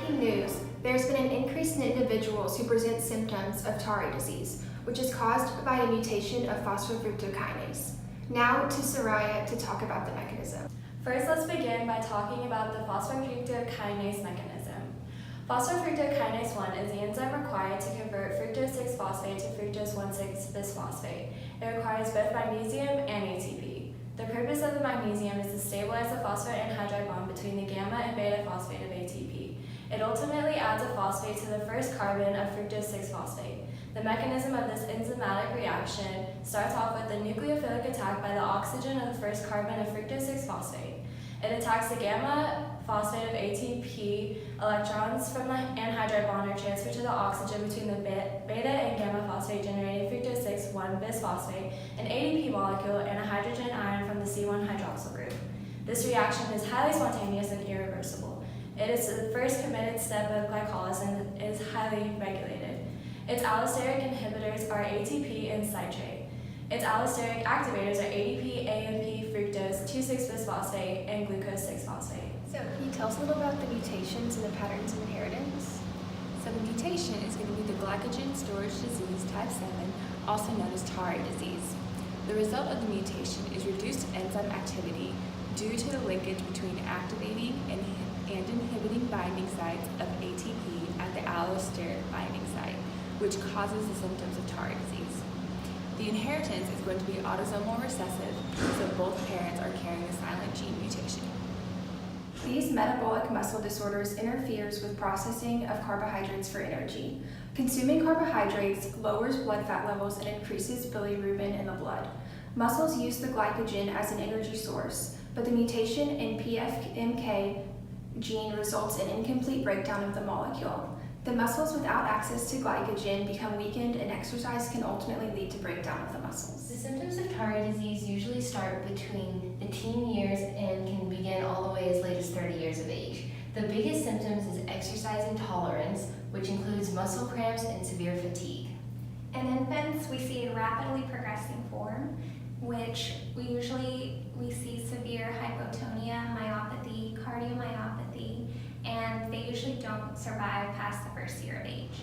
breaking news, there's been an increase in individuals who present symptoms of Tarui disease, which is caused by a mutation of phosphofructokinase. Now to Soraya to talk about the mechanism. First, let's begin by talking about the phosphofructokinase mechanism. Phosphofructokinase 1 is the enzyme required to convert fructose 6-phosphate to fructose 1,6-bisphosphate. It requires both magnesium and ATP. The purpose of the magnesium is to stabilize the phosphate anhydride bond between the gamma and beta phosphate of ATP. It ultimately adds a phosphate to the first carbon of fructose 6-phosphate. The mechanism of this enzymatic reaction starts off with a nucleophilic attack by the oxygen of the first carbon of fructose 6-phosphate. It attacks the gamma phosphate of ATP. Electrons from the anhydride bond are transferred to the oxygen between the beta and gamma phosphate, generating fructose 6,1-bisphosphate, an ADP molecule, and a hydrogen ion from the C1 hydroxyl group. This reaction is highly spontaneous and irreversible. It is the first committed step of glycolysis and is highly regulated. Its allosteric inhibitors are ATP and citrate. Its allosteric activators are ADP, AMP, fructose, 2,6-bisphosphate, and glucose 6-phosphate. So can you tell us a little about the mutations and the patterns of inheritance? So the mutation is going to be the glycogen storage disease type 7, also known as Tarui disease. The result of the mutation is reduced enzyme activity due to the linkage between activating and inhibiting binding sites of ATP at the allosteric binding site, which causes the symptoms of Tarui disease. The inheritance is going to be autosomal recessive, so both parents are carrying the silent gene mutation. These metabolic muscle disorders interferes with processing of carbohydrates for energy. Consuming carbohydrates lowers blood fat levels and increases bilirubin in the blood. Muscles use the glycogen as an energy source, but the mutation in PFKM gene results in incomplete breakdown of the molecule. The muscles without access to glycogen become weakened, and exercise can ultimately lead to breakdown of the muscles. The symptoms of Tarui disease usually start between the teen years and can begin all the way as late as 30 years of age. The biggest symptoms is exercise intolerance, which includes muscle cramps and severe fatigue. In infants, we see a rapidly progressing form, which we see severe hypotonia, myopathy, cardiomyopathy, and they usually don't survive past the first year of age.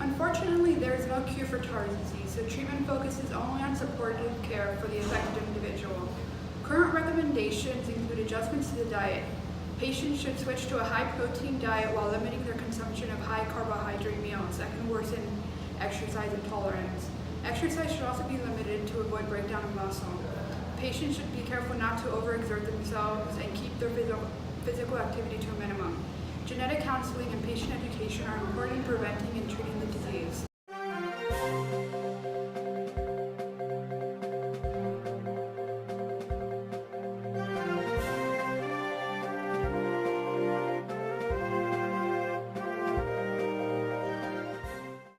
Unfortunately, there is no cure for Tarui disease, so treatment focuses only on supportive care for the affected individual. Current recommendations include adjustments to the diet. Patients should switch to a high-protein diet while limiting their consumption of high-carbohydrate meals that can worsen exercise intolerance. Exercise should also be limited to avoid breakdown of muscle. Patients should be careful not to overexert themselves and keep their physical activity to a minimum. Genetic counseling and patient education are important in preventing and treating